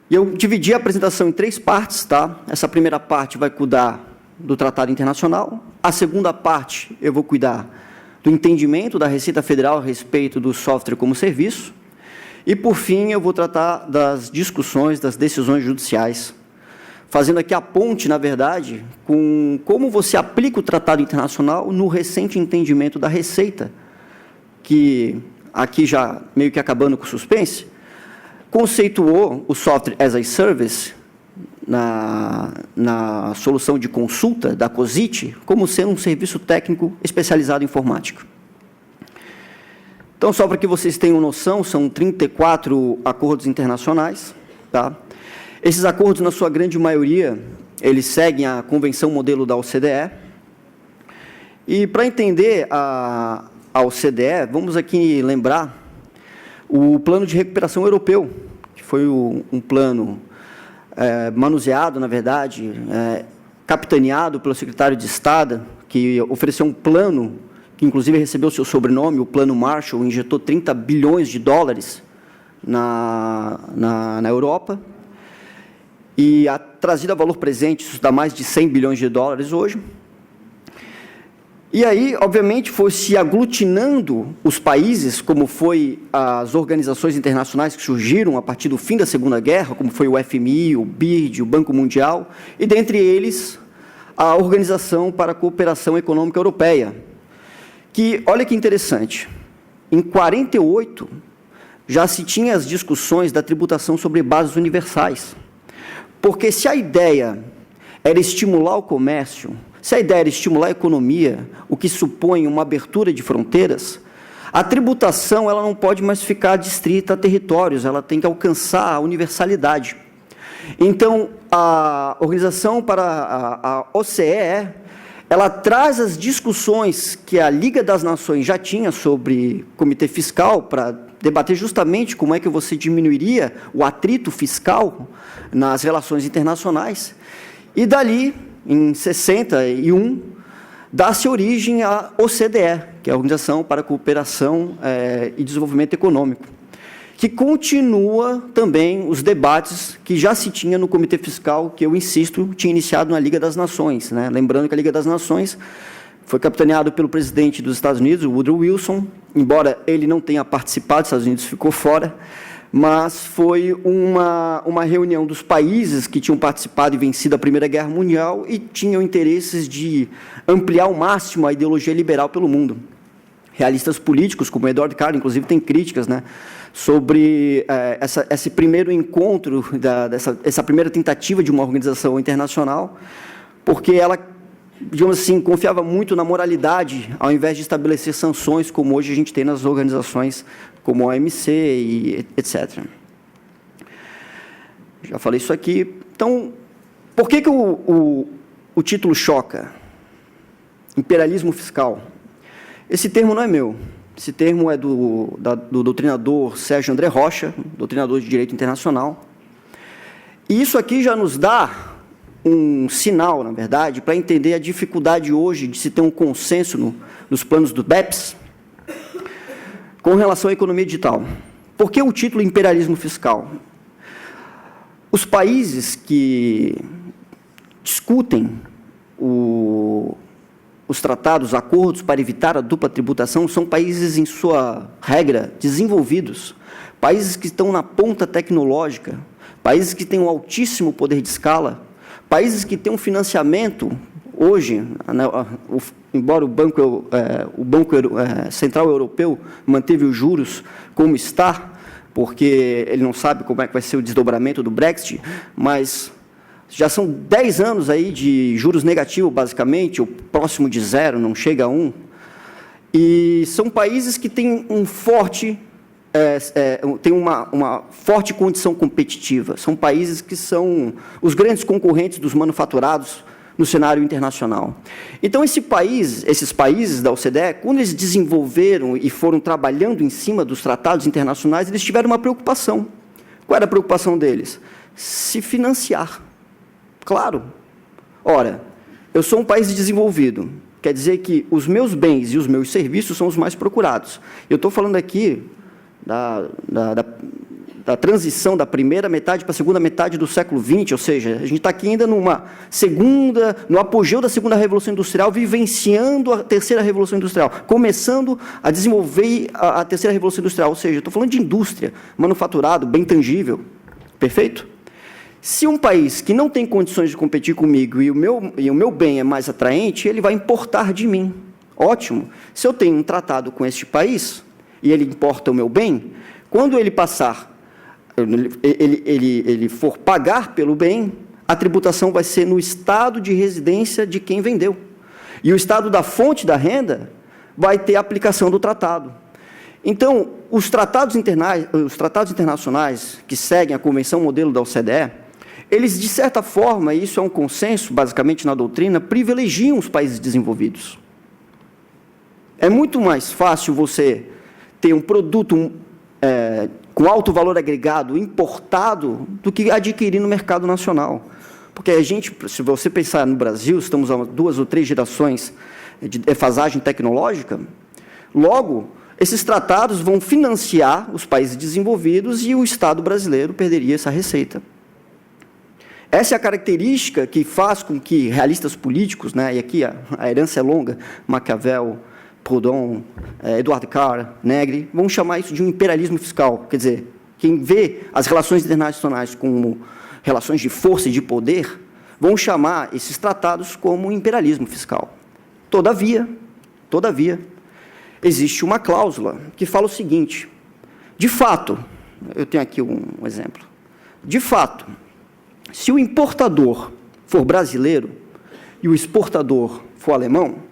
E eu dividi a apresentação em 3 partes, tá? Essa primeira parte vai cuidar do Tratado Internacional. A segunda parte eu vou cuidar do entendimento da Receita Federal a respeito do software como serviço. E, por fim, eu vou tratar das discussões, das decisões judiciais, fazendo aqui a ponte, na verdade, com como você aplica o Tratado Internacional no recente entendimento da Receita, que, aqui já meio que acabando com o suspense, conceituou o Software as a Service, na solução de consulta da COSIT, como sendo um serviço técnico especializado em informática. Então, só para que vocês tenham noção, são 34 acordos internacionais, tá? Esses acordos, na sua grande maioria, eles seguem a Convenção Modelo da OCDE. E, para entender a OCDE, vamos aqui lembrar o Plano de Recuperação Europeu, que foi um plano manuseado, na verdade, capitaneado pelo secretário de Estado, que ofereceu um plano, que inclusive recebeu seu sobrenome, o Plano Marshall, injetou 30 bilhões de dólares na Europa, e a trazida a valor presente, isso dá mais de 100 bilhões de dólares hoje. E aí, obviamente, foi se aglutinando os países, como foi as organizações internacionais que surgiram a partir do fim da Segunda Guerra, como foi o FMI, o BID, o Banco Mundial, e dentre eles a Organização para a Cooperação Econômica Europeia, que, olha que interessante, em 48 já se tinha as discussões da tributação sobre bases universais, porque se a ideia era estimular o comércio, se a ideia era estimular a economia, o que supõe uma abertura de fronteiras, a tributação ela não pode mais ficar distrita a territórios, ela tem que alcançar a universalidade. Então, a Organização para a OCDE, ela traz as discussões que a Liga das Nações já tinha sobre comitê fiscal, para debater justamente como é que você diminuiria o atrito fiscal nas relações internacionais, e dali, em 61, dá-se origem à OCDE, que é a Organização para a Cooperação e Desenvolvimento Econômico, que continua também os debates que já se tinha no Comitê Fiscal, que eu insisto, tinha iniciado na Liga das Nações, né? Lembrando que a Liga das Nações foi capitaneado pelo presidente dos Estados Unidos, o Woodrow Wilson, embora ele não tenha participado, os Estados Unidos ficou fora, mas foi uma reunião dos países que tinham participado e vencido a Primeira Guerra Mundial e tinham interesses de ampliar ao máximo a ideologia liberal pelo mundo. Realistas políticos, como Edward Carter, inclusive, tem críticas, né, sobre esse primeiro encontro, essa primeira tentativa de uma organização internacional, porque ela, digamos assim, confiava muito na moralidade, ao invés de estabelecer sanções, como hoje a gente tem nas organizações como a OMC e etc. Já falei isso aqui. Então, por que o título choca? Imperialismo fiscal. Esse termo não é meu. Esse termo é do doutrinador Sérgio André Rocha, doutrinador de Direito Internacional. E isso aqui já nos dá um sinal, na verdade, para entender a dificuldade hoje de se ter um consenso nos planos do BEPS com relação à economia digital. Por que o título imperialismo fiscal? Os países que discutem os tratados, acordos para evitar a dupla tributação, são países, em sua regra, desenvolvidos, países que estão na ponta tecnológica, países que têm um altíssimo poder de escala, países que têm um financiamento, hoje, embora o Banco Central Europeu manteve os juros como está, porque ele não sabe como é que vai ser o desdobramento do Brexit, mas já são 10 anos aí de juros negativos, basicamente, ou próximo de zero, não chega a 1, e são países que têm tem uma forte condição competitiva, são países que são os grandes concorrentes dos manufaturados no cenário internacional. Então, esses países da OCDE, quando eles desenvolveram e foram trabalhando em cima dos tratados internacionais, eles tiveram uma preocupação. Qual era a preocupação deles? Se financiar. Claro. Ora, eu sou um país desenvolvido, quer dizer que os meus bens e os meus serviços são os mais procurados. Eu estou falando aqui da transição da primeira metade para a segunda metade do século XX, ou seja, a gente está aqui ainda no apogeu da segunda revolução industrial, vivenciando a terceira revolução industrial, começando a desenvolver a terceira revolução industrial, ou seja, estou falando de indústria, manufaturado, bem tangível, perfeito? Se um país que não tem condições de competir comigo e o meu bem é mais atraente, ele vai importar de mim. Ótimo. Se eu tenho um tratado com este país e ele importa o meu bem, quando ele ele for pagar pelo bem, a tributação vai ser no estado de residência de quem vendeu. E o estado da fonte da renda vai ter a aplicação do tratado. Então, os tratados internacionais que seguem a Convenção Modelo da OCDE, eles, de certa forma, e isso é um consenso, basicamente, na doutrina, privilegiam os países desenvolvidos. É muito mais fácil você ter um produto com alto valor agregado importado do que adquirir no mercado nacional. Porque se você pensar no Brasil, estamos há 2 ou 3 gerações de defasagem tecnológica, logo, esses tratados vão financiar os países desenvolvidos e o Estado brasileiro perderia essa receita. Essa é a característica que faz com que realistas políticos, né, e aqui a herança é longa, Maquiavel, Proudhon, Eduardo Carr, Negri, vão chamar isso de um imperialismo fiscal. Quer dizer, quem vê as relações internacionais como relações de força e de poder, vão chamar esses tratados como imperialismo fiscal. Todavia, existe uma cláusula que fala o seguinte, de fato, eu tenho aqui um exemplo, de fato, se o importador for brasileiro e o exportador for alemão,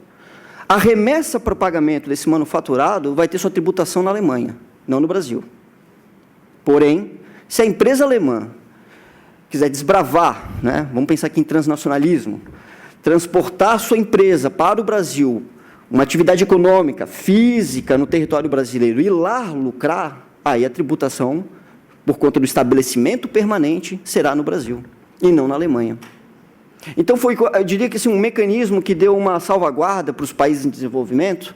a remessa para pagamento desse manufaturado vai ter sua tributação na Alemanha, não no Brasil. Porém, se a empresa alemã quiser desbravar, né, vamos pensar aqui em transnacionalismo, transportar sua empresa para o Brasil, uma atividade econômica, física no território brasileiro e lá lucrar, aí a tributação, por conta do estabelecimento permanente, será no Brasil e não na Alemanha. Então, eu diria que assim, um mecanismo que deu uma salvaguarda para os países em desenvolvimento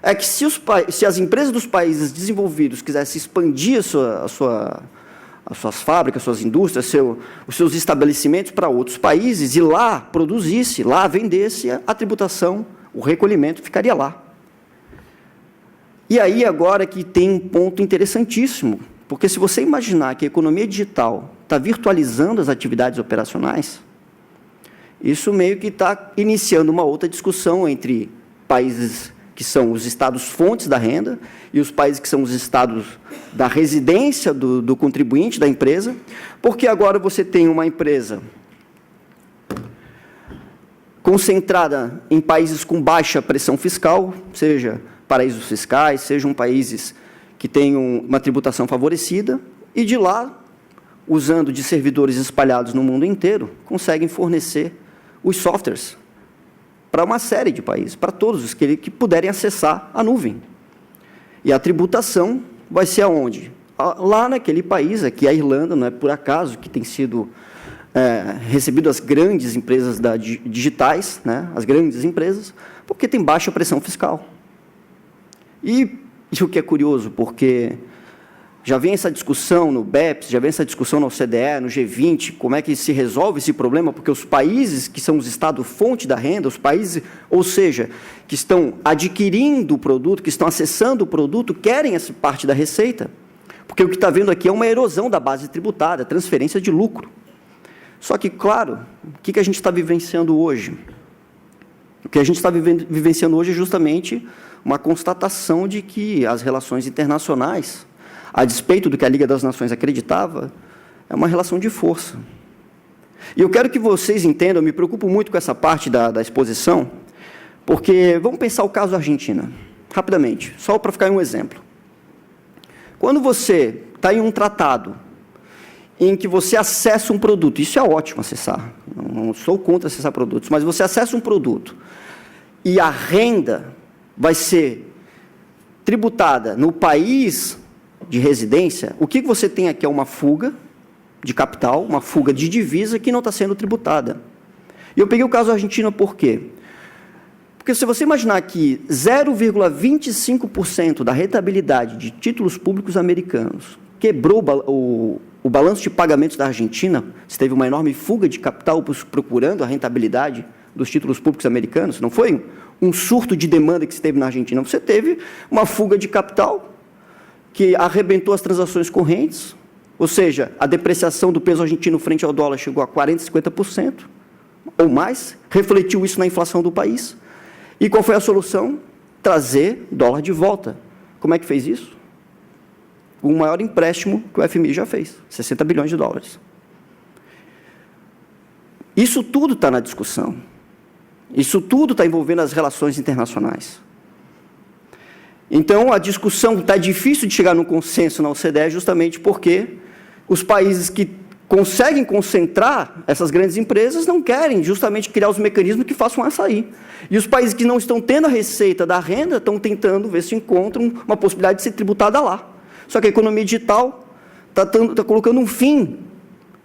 é que se as empresas dos países desenvolvidos quisessem expandir as suas fábricas, suas indústrias, os seus estabelecimentos para outros países e lá produzisse, lá vendesse, a tributação, o recolhimento ficaria lá. E aí agora que tem um ponto interessantíssimo, porque se você imaginar que a economia digital está virtualizando as atividades operacionais, isso meio que está iniciando uma outra discussão entre países que são os estados-fontes da renda e os países que são os estados da residência do contribuinte, da empresa, porque agora você tem uma empresa concentrada em países com baixa pressão fiscal, seja paraísos fiscais, sejam países que tenham uma tributação favorecida, e de lá, usando de servidores espalhados no mundo inteiro, conseguem fornecer os softwares para uma série de países, para todos os que puderem acessar a nuvem. E a tributação vai ser aonde? Lá naquele país, aqui a Irlanda, não é por acaso que tem sido recebido as grandes empresas digitais, né, as grandes empresas, porque tem baixa pressão fiscal. E o que é curioso, porque já vem essa discussão no BEPS, já vem essa discussão na OCDE, no G20, como é que se resolve esse problema, porque os países que são os estados-fonte da renda, os países, ou seja, que estão adquirindo o produto, que estão acessando o produto, querem essa parte da receita, porque o que está vendo aqui é uma erosão da base tributária, transferência de lucro. Só que, claro, o que a gente está vivenciando hoje? O que a gente está vivenciando hoje é justamente uma constatação de que as relações internacionais, a despeito do que a Liga das Nações acreditava, é uma relação de força. E eu quero que vocês entendam, eu me preocupo muito com essa parte da exposição, porque vamos pensar o caso da Argentina, rapidamente, só para ficar em um exemplo. Quando você está em um tratado em que você acessa um produto, isso é ótimo acessar, não sou contra acessar produtos, mas você acessa um produto e a renda vai ser tributada no país de residência, o que você tem aqui é uma fuga de capital, uma fuga de divisa que não está sendo tributada. E eu peguei o caso da Argentina por quê? Porque se você imaginar que 0,25% da rentabilidade de títulos públicos americanos quebrou o balanço de pagamentos da Argentina, você teve uma enorme fuga de capital procurando a rentabilidade dos títulos públicos americanos, não foi um surto de demanda que se teve na Argentina, você teve uma fuga de capital que arrebentou as transações correntes, ou seja, a depreciação do peso argentino frente ao dólar chegou a 40%, 50% ou mais, refletiu isso na inflação do país. E qual foi a solução? Trazer dólar de volta. Como é que fez isso? O maior empréstimo que o FMI já fez, 60 bilhões de dólares. Isso tudo está na discussão. Isso tudo está envolvendo as relações internacionais. Então, a discussão está difícil de chegar num consenso na OCDE justamente porque os países que conseguem concentrar essas grandes empresas não querem justamente criar os mecanismos que façam ela sair. E os países que não estão tendo a receita da renda estão tentando ver se encontram uma possibilidade de ser tributada lá. Só que a economia digital está colocando um fim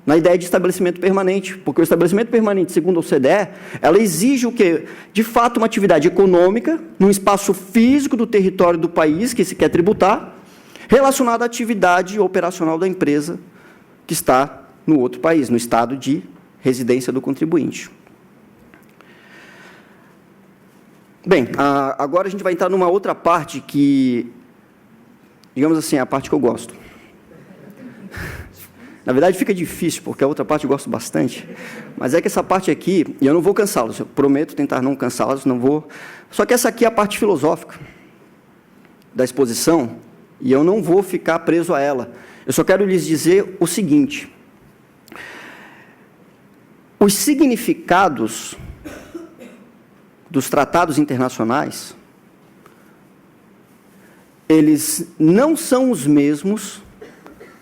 na ideia de estabelecimento permanente, porque o estabelecimento permanente, segundo a OCDE, ela exige o quê? De fato, uma atividade econômica, num espaço físico do território do país que se quer tributar, relacionada à atividade operacional da empresa que está no outro país, no estado de residência do contribuinte. Bem, agora a gente vai entrar numa outra parte que, digamos assim, é a parte que eu gosto. Na verdade, fica difícil, porque a outra parte eu gosto bastante, mas é que essa parte aqui, e eu não vou cansá-los, eu prometo tentar não cansá-los, não vou... Só que essa aqui é a parte filosófica da exposição, e eu não vou ficar preso a ela. Eu só quero lhes dizer o seguinte: os significados dos tratados internacionais, eles não são os mesmos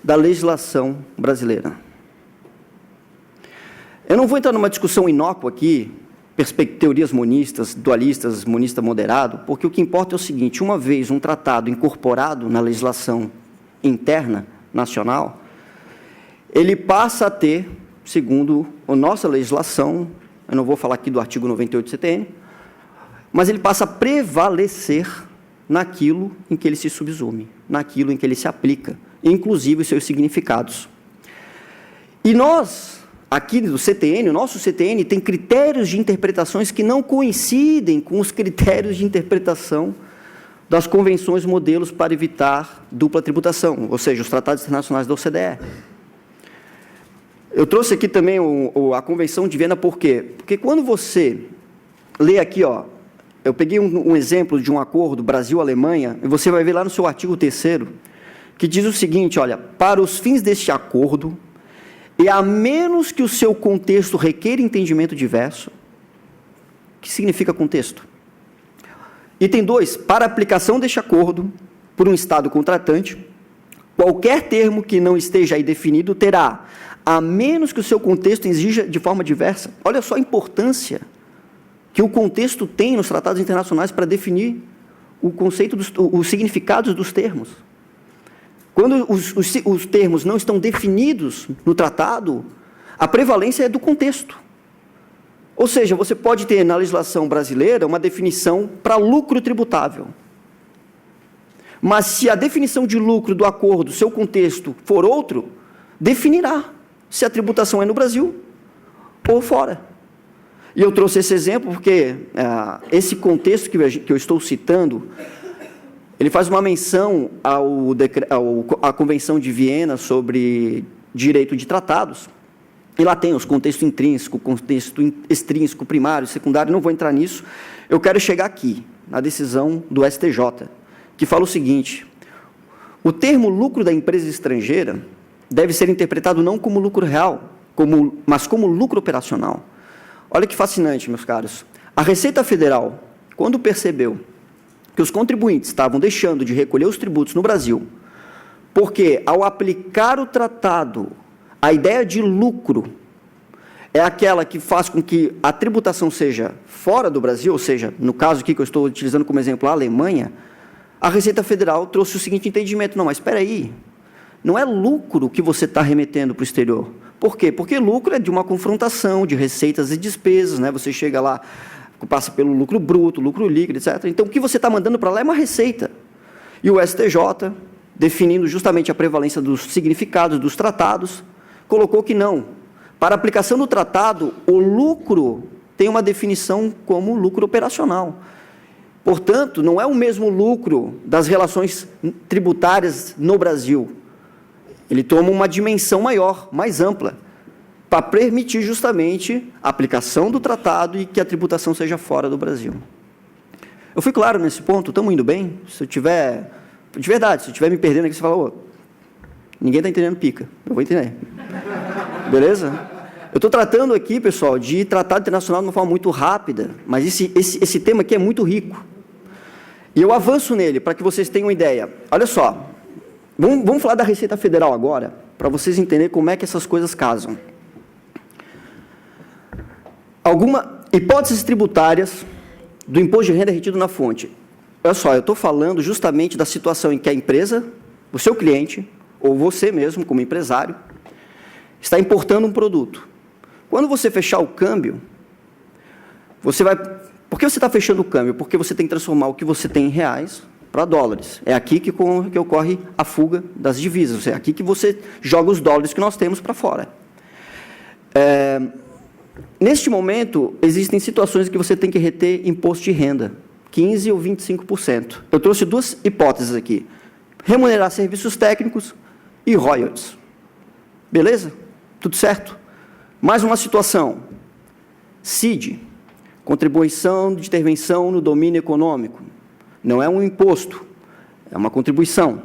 da legislação brasileira. Eu não vou entrar numa discussão inócua aqui, teorias monistas, dualistas, monista moderado, porque o que importa é o seguinte: uma vez um tratado incorporado na legislação interna nacional, ele passa a ter, segundo a nossa legislação, eu não vou falar aqui do artigo 98 do CTN, mas ele passa a prevalecer naquilo em que ele se subsume, naquilo em que ele se aplica, inclusive os seus significados. E nós, aqui do CTN, o nosso CTN tem critérios de interpretações que não coincidem com os critérios de interpretação das convenções modelos para evitar dupla tributação, ou seja, os tratados internacionais da OCDE. Eu trouxe aqui também a Convenção de Viena, por quê? Porque quando você lê aqui, ó, eu peguei um exemplo de um acordo Brasil-Alemanha, e você vai ver lá no seu artigo 3º, que diz o seguinte: olha, para os fins deste acordo, e a menos que o seu contexto requeira entendimento diverso. O que significa contexto? Item 2, para aplicação deste acordo, por um Estado contratante, qualquer termo que não esteja aí definido terá, a menos que o seu contexto exija de forma diversa. Olha só a importância que o contexto tem nos tratados internacionais para definir o conceito, os significados dos termos. Quando os termos não estão definidos no tratado, a prevalência é do contexto. Ou seja, você pode ter na legislação brasileira uma definição para lucro tributável. Mas se a definição de lucro do acordo, seu contexto, for outro, definirá se a tributação é no Brasil ou fora. E eu trouxe esse exemplo porque esse contexto que eu estou citando, ele faz uma menção à Convenção de Viena sobre direito de tratados, e lá tem os contextos intrínseco, contexto extrínseco, primário, secundário, não vou entrar nisso. Eu quero chegar aqui, na decisão do STJ, que fala o seguinte: o lucro da empresa estrangeira deve ser interpretado não como lucro real, mas como lucro operacional. Olha que fascinante, meus caros. A Receita Federal, quando percebeu que os contribuintes estavam deixando de recolher os tributos no Brasil, porque, ao aplicar o tratado, a ideia de lucro é aquela que faz com que a tributação seja fora do Brasil, ou seja, no caso aqui que eu estou utilizando como exemplo a Alemanha, a Receita Federal trouxe o seguinte entendimento: não, mas espera aí, não é lucro que você está remetendo para o exterior. Por quê? Porque lucro é de uma confrontação de receitas e despesas, né? Você chega lá, passa pelo lucro bruto, lucro líquido, etc. Então, o que você está mandando para lá é uma receita. E o STJ definindo justamente a prevalência dos significados dos tratados, colocou que não. Para a aplicação do tratado, o lucro tem uma definição como lucro operacional. Portanto, não é o mesmo lucro das relações tributárias no Brasil. Ele toma uma dimensão maior, mais ampla, para permitir justamente a aplicação do tratado e que a tributação seja fora do Brasil. Eu fui claro nesse ponto? Estamos indo bem? Se eu tiver... De verdade, se eu estiver me perdendo aqui, você fala, ô, ninguém está entendendo pica. Eu vou entender. Beleza? Eu estou tratando aqui, pessoal, de tratado internacional de uma forma muito rápida, mas esse tema aqui é muito rico. E eu avanço nele, para que vocês tenham uma ideia. Olha só, vamos falar da Receita Federal agora, para vocês entenderem como é que essas coisas casam. Hipóteses tributárias do imposto de renda retido na fonte. Olha só, eu estou falando justamente da situação em que a empresa, o seu cliente, ou você mesmo, como empresário, está importando um produto. Quando você fechar o câmbio, você vai... Por que você está fechando o câmbio? Porque você tem que transformar o que você tem em reais para dólares. É aqui que ocorre a fuga das divisas. É aqui que você joga os dólares que nós temos para fora. Neste momento, existem situações em que você tem que reter imposto de renda, 15% ou 25%. Eu trouxe duas hipóteses aqui. Remunerar serviços técnicos e royalties. Beleza? Tudo certo? Mais uma situação. CID, contribuição de intervenção no domínio econômico. Não é um imposto, é uma contribuição.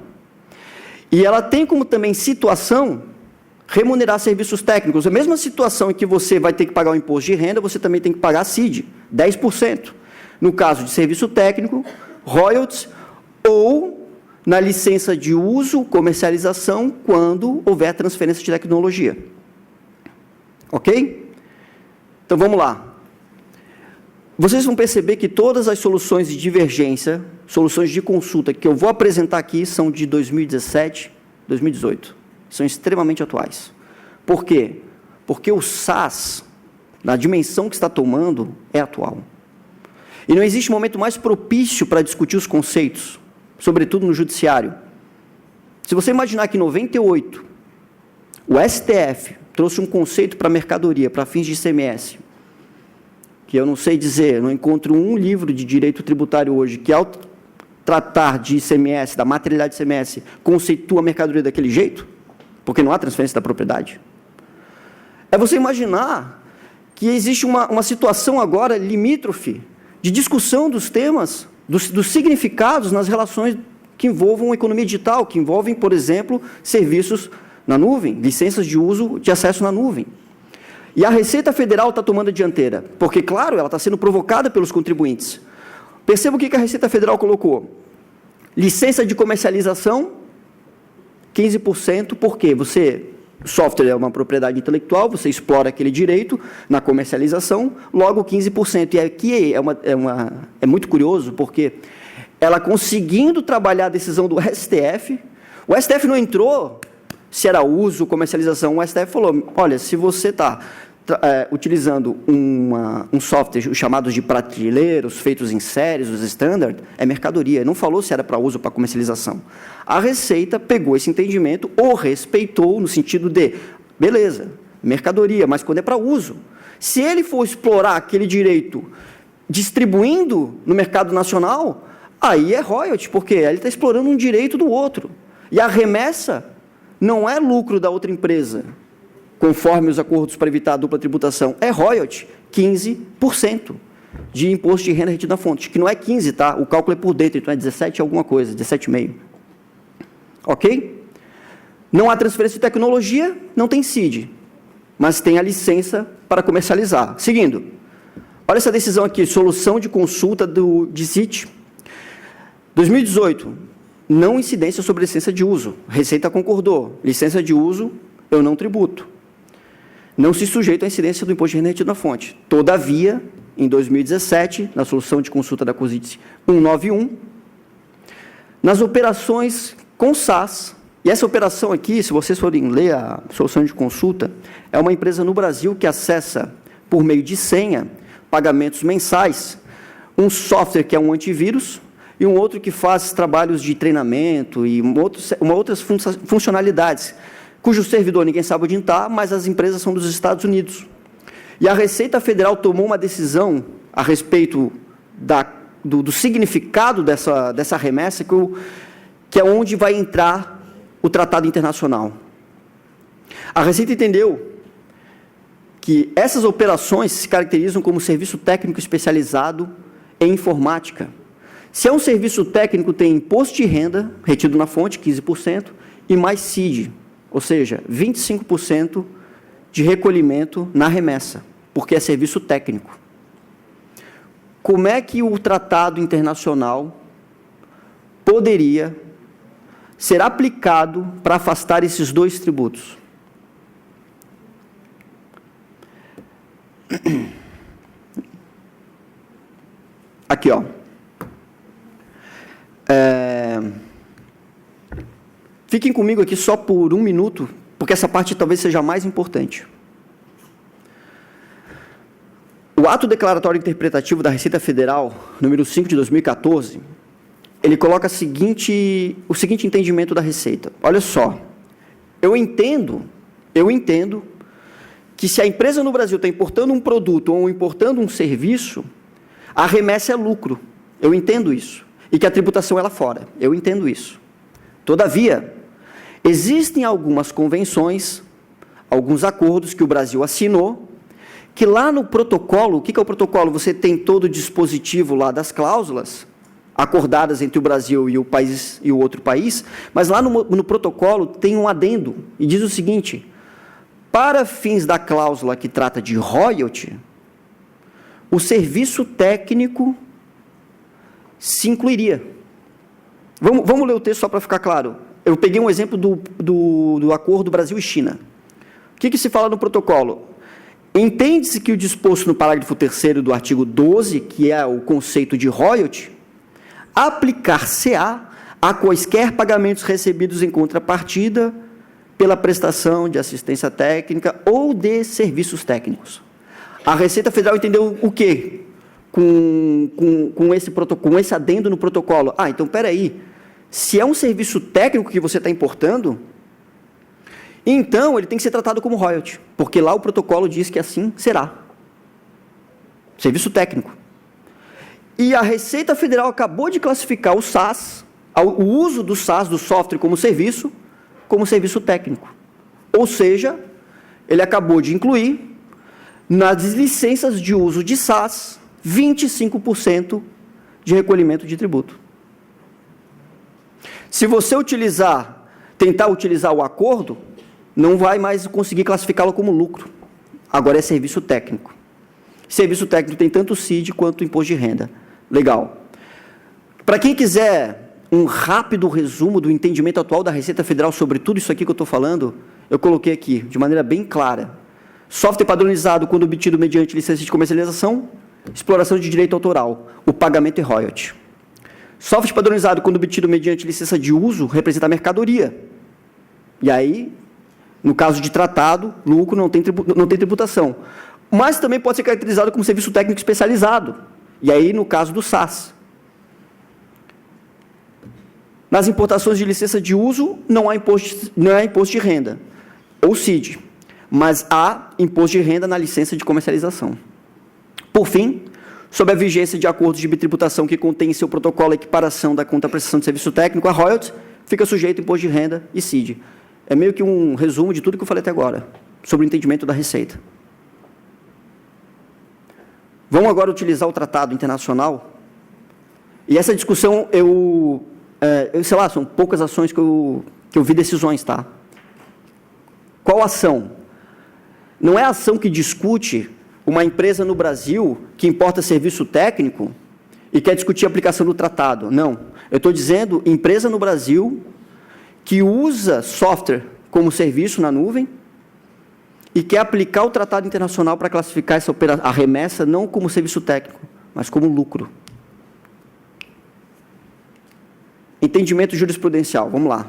E ela tem como também situação remunerar serviços técnicos. A mesma situação em que você vai ter que pagar o imposto de renda, você também tem que pagar CID, 10%. No caso de serviço técnico, royalties, ou na licença de uso, comercialização, quando houver transferência de tecnologia. Ok? Então, vamos lá. Vocês vão perceber que todas as soluções de divergência, soluções de consulta que eu vou apresentar aqui são de 2017, 2018. São extremamente atuais. Por quê? Porque o SaaS, na dimensão que está tomando, é atual. E não existe momento mais propício para discutir os conceitos, sobretudo no judiciário. Se você imaginar que em 98, o STF trouxe um conceito para mercadoria, para fins de ICMS, que eu não sei dizer, não encontro um livro de direito tributário hoje que, ao tratar de ICMS, da materialidade de ICMS, conceitua a mercadoria daquele jeito, porque não há transferência da propriedade. É você imaginar que existe uma situação agora limítrofe de discussão dos temas, dos significados nas relações que envolvam a economia digital, que envolvem, por exemplo, serviços na nuvem, licenças de uso de acesso na nuvem. E a Receita Federal está tomando a dianteira, porque, claro, ela está sendo provocada pelos contribuintes. Perceba o que a Receita Federal colocou. Licença de comercialização, 15%, porque software é uma propriedade intelectual, você explora aquele direito na comercialização, logo 15%. E aqui é muito curioso, porque ela conseguindo trabalhar a decisão do STF, o STF não entrou se era uso, comercialização, o STF falou, olha, se você está utilizando um software, os chamados de prateleiros, feitos em séries, os standard, é mercadoria. Não falou se era para uso ou para comercialização. A Receita pegou esse entendimento, o respeitou no sentido de, beleza, mercadoria, mas quando é para uso. Se ele for explorar aquele direito distribuindo no mercado nacional, aí é royalty, porque ele está explorando um direito do outro. E a remessa não é lucro da outra empresa, conforme os acordos para evitar a dupla tributação, é royalty, 15% de imposto de renda retido na fonte, que não é 15, tá? O cálculo é por dentro, então é 17 alguma coisa, 17,5. Ok? Não há transferência de tecnologia, não tem CID, mas tem a licença para comercializar. Seguindo, olha essa decisão aqui, solução de consulta de CIT, 2018, não incidência sobre licença de uso, Receita concordou, licença de uso eu não tributo. Não se sujeita à incidência do imposto de renda retido na fonte. Todavia, em 2017, na solução de consulta da COSIT 191, nas operações com SaaS, e essa operação aqui, se vocês forem ler a solução de consulta, é uma empresa no Brasil que acessa, por meio de senha, pagamentos mensais, um software que é um antivírus, e um outro que faz trabalhos de treinamento e outras funcionalidades, cujo servidor ninguém sabe onde está, mas as empresas são dos Estados Unidos. E a Receita Federal tomou uma decisão a respeito do significado dessa remessa, que é onde vai entrar o tratado internacional. A Receita entendeu que essas operações se caracterizam como serviço técnico especializado em informática. Se é um serviço técnico, tem imposto de renda, retido na fonte, 15%, e mais CID, ou seja, 25% de recolhimento na remessa, porque é serviço técnico. Como é que o tratado internacional poderia ser aplicado para afastar esses dois tributos? Aqui, ó. Fiquem comigo aqui só por um minuto, porque essa parte talvez seja a mais importante. O ato declaratório interpretativo da Receita Federal, número 5 de 2014, ele coloca o seguinte entendimento da Receita. Olha só, eu entendo que se a empresa no Brasil está importando um produto ou importando um serviço, a remessa é lucro. Eu entendo isso. E que a tributação é lá fora. Eu entendo isso. Todavia, existem algumas convenções, alguns acordos que o Brasil assinou, que lá no protocolo, o que é o protocolo? Você tem todo o dispositivo lá das cláusulas acordadas entre o Brasil e o país e o outro país, mas lá no protocolo tem um adendo e diz o seguinte: para fins da cláusula que trata de royalty, o serviço técnico se incluiria. Vamos ler o texto só para ficar claro. Eu peguei um exemplo do acordo Brasil e China. O que se fala no protocolo? Entende-se que o disposto no parágrafo 3º do artigo 12, que é o conceito de royalty, aplicar-se-á a quaisquer pagamentos recebidos em contrapartida pela prestação de assistência técnica ou de serviços técnicos. A Receita Federal entendeu o quê? Com esse adendo no protocolo. Então, espera aí. Se é um serviço técnico que você está importando, então ele tem que ser tratado como royalty, porque lá o protocolo diz que assim será. Serviço técnico. E a Receita Federal acabou de classificar o SaaS, o uso do SaaS, do software como serviço técnico. Ou seja, ele acabou de incluir nas licenças de uso de SaaS 25% de recolhimento de tributo. Se você tentar utilizar o acordo, não vai mais conseguir classificá-lo como lucro. Agora é serviço técnico. Serviço técnico tem tanto CID quanto imposto de renda. Legal. Para quem quiser um rápido resumo do entendimento atual da Receita Federal sobre tudo isso aqui que eu estou falando, eu coloquei aqui, de maneira bem clara. Software padronizado quando obtido mediante licença de comercialização, exploração de direito autoral, o pagamento é royalty. Software padronizado quando obtido mediante licença de uso, representa mercadoria. E aí, no caso de tratado, lucro não tem tributação. Mas também pode ser caracterizado como serviço técnico especializado. E aí, no caso do SaaS. Nas importações de licença de uso, não há imposto de renda, ou CID, mas há imposto de renda na licença de comercialização. Por fim, sob a vigência de acordos de bitributação que contém em seu protocolo a equiparação da contraprestação de serviço técnico a royalties, fica sujeito a imposto de renda e CID. É meio que um resumo de tudo que eu falei até agora, sobre o entendimento da Receita. Vamos agora utilizar o tratado internacional. E essa discussão, sei lá, são poucas ações que eu vi decisões, tá? Qual ação? Não é a ação que discute uma empresa no Brasil que importa serviço técnico e quer discutir a aplicação do tratado. Não. Eu estou dizendo empresa no Brasil que usa software como serviço na nuvem e quer aplicar o tratado internacional para classificar a remessa não como serviço técnico, mas como lucro. Entendimento jurisprudencial. Vamos lá.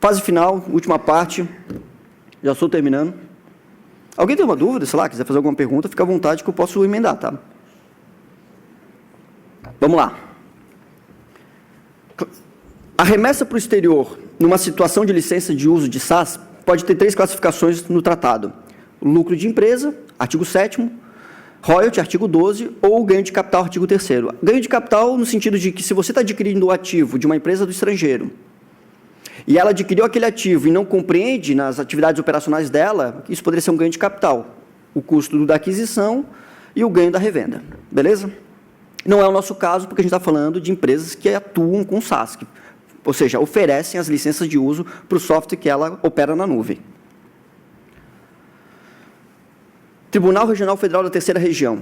Fase final, última parte. Já estou terminando. Alguém tem uma dúvida, sei lá, quiser fazer alguma pergunta, fica à vontade que eu posso emendar, tá? Vamos lá. A remessa para o exterior, numa situação de licença de uso de SaaS, pode ter 3 classificações no tratado: lucro de empresa, artigo 7º, royalty, artigo 12, ou ganho de capital, artigo 3º. Ganho de capital no sentido de que, se você está adquirindo o ativo de uma empresa do estrangeiro, e ela adquiriu aquele ativo e não compreende nas atividades operacionais dela, isso poderia ser um ganho de capital, o custo da aquisição e o ganho da revenda. Beleza? Não é o nosso caso, porque a gente está falando de empresas que atuam com SaaS, ou seja, oferecem as licenças de uso para o software que ela opera na nuvem. Tribunal Regional Federal da Terceira Região.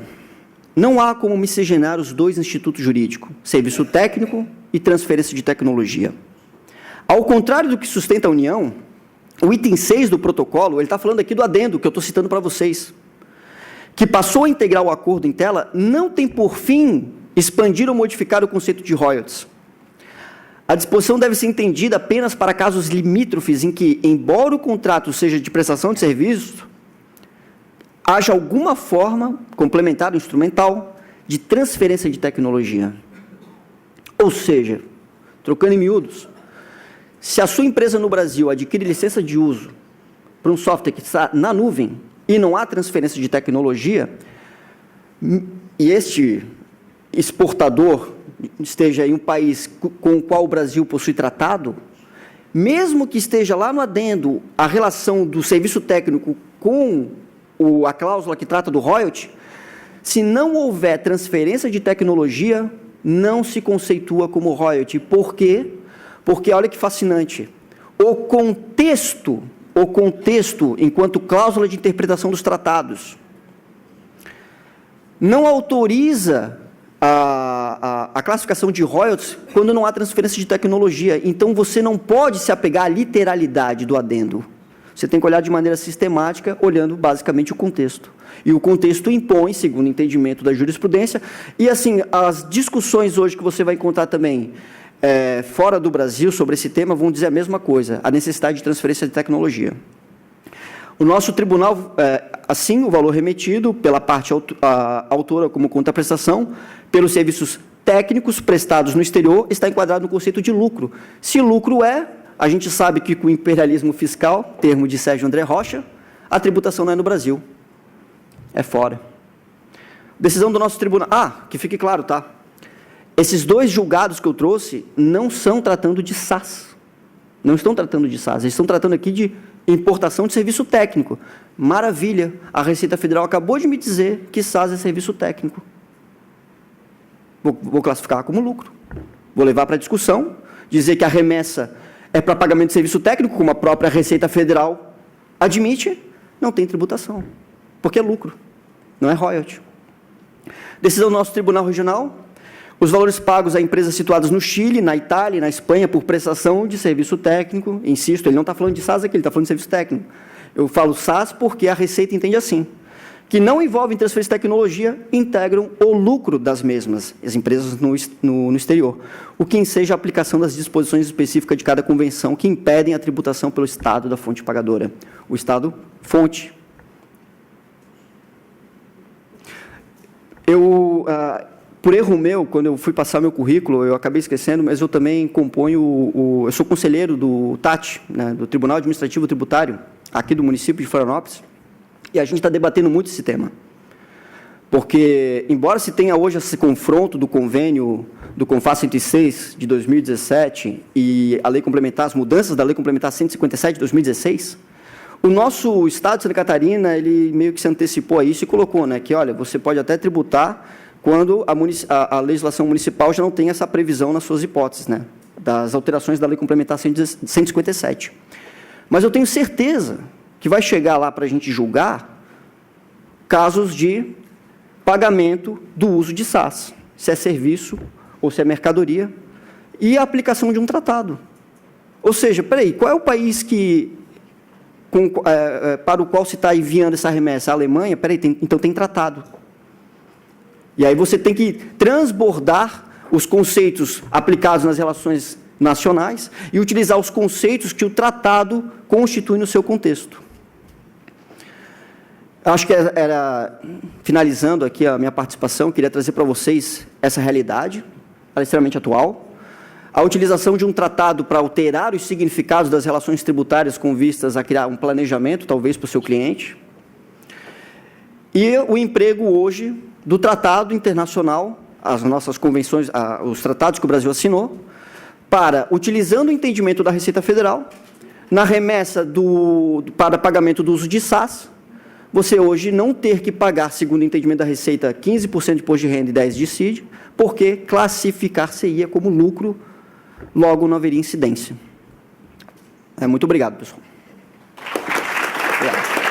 Não há como miscigenar os 2 institutos jurídicos, serviço técnico e transferência de tecnologia. Ao contrário do que sustenta a União, o item 6 do protocolo, ele está falando aqui do adendo, que eu estou citando para vocês, que passou a integrar o acordo em tela, não tem por fim expandir ou modificar o conceito de royalties. A disposição deve ser entendida apenas para casos limítrofes em que, embora o contrato seja de prestação de serviço, haja alguma forma, complementar ou instrumental, de transferência de tecnologia. Ou seja, trocando em miúdos, se a sua empresa no Brasil adquire licença de uso para um software que está na nuvem e não há transferência de tecnologia, e este exportador esteja em um país com o qual o Brasil possui tratado, mesmo que esteja lá no adendo a relação do serviço técnico com a cláusula que trata do royalty, se não houver transferência de tecnologia, não se conceitua como royalty. Por quê? Porque, olha que fascinante, o contexto, enquanto cláusula de interpretação dos tratados, não autoriza a classificação de royalties quando não há transferência de tecnologia. Então, você não pode se apegar à literalidade do adendo. Você tem que olhar de maneira sistemática, olhando basicamente o contexto. E o contexto impõe, segundo o entendimento da jurisprudência, e assim, as discussões hoje que você vai encontrar também fora do Brasil sobre esse tema vão dizer a mesma coisa, a necessidade de transferência de tecnologia. O nosso tribunal, assim, o valor remetido pela parte autora como contraprestação, pelos serviços técnicos prestados no exterior, está enquadrado no conceito de lucro. Se lucro a gente sabe que com o imperialismo fiscal, termo de Sérgio André Rocha, a tributação não é no Brasil, é fora. Decisão do nosso tribunal. Que fique claro, tá? Esses 2 julgados que eu trouxe não estão tratando de SaaS. Não estão tratando de SaaS, eles estão tratando aqui de importação de serviço técnico. Maravilha, a Receita Federal acabou de me dizer que SaaS é serviço técnico. Vou classificar como lucro. Vou levar para discussão, dizer que a remessa é para pagamento de serviço técnico, como a própria Receita Federal admite, não tem tributação, porque é lucro, não é royalty. Decisão do nosso Tribunal Regional: os valores pagos a empresas situadas no Chile, na Itália e na Espanha por prestação de serviço técnico, insisto, ele não está falando de SaaS aqui, ele está falando de serviço técnico. Eu falo SaaS porque a Receita entende assim, que não envolvem transferência de tecnologia, integram o lucro das mesmas, as empresas no exterior, o que enseja a aplicação das disposições específicas de cada convenção que impedem a tributação pelo Estado da fonte pagadora, o Estado fonte. Por erro meu, quando eu fui passar meu currículo, eu acabei esquecendo, mas eu também componho eu sou conselheiro do TAT, né, do Tribunal Administrativo Tributário, aqui do município de Florianópolis, e a gente está debatendo muito esse tema. Porque, embora se tenha hoje esse confronto do convênio do CONFAS 106 de 2017 e a lei complementar, as mudanças da lei complementar 157 de 2016, o nosso Estado de Santa Catarina, ele meio que se antecipou a isso e colocou, né, que, olha, você pode até tributar quando a legislação municipal já não tem essa previsão nas suas hipóteses, né, das alterações da lei complementar 157. Mas eu tenho certeza que vai chegar lá para a gente julgar casos de pagamento do uso de SaaS, se é serviço ou se é mercadoria, e a aplicação de um tratado. Ou seja, peraí, qual é o país para o qual se está enviando essa remessa? A Alemanha? Peraí, então tem tratado. E aí você tem que transbordar os conceitos aplicados nas relações nacionais e utilizar os conceitos que o tratado constitui no seu contexto. Acho que finalizando aqui a minha participação, queria trazer para vocês essa realidade, ela é extremamente atual. A utilização de um tratado para alterar os significados das relações tributárias com vistas a criar um planejamento, talvez, para o seu cliente. E o emprego hoje do tratado internacional, as nossas convenções, os tratados que o Brasil assinou, para, utilizando o entendimento da Receita Federal, na remessa para pagamento do uso de SAS, você hoje não ter que pagar, segundo o entendimento da Receita, 15% de imposto de renda e 10% de CID, porque classificar-se-ia como lucro, logo não haveria incidência. Muito obrigado, pessoal. Obrigado.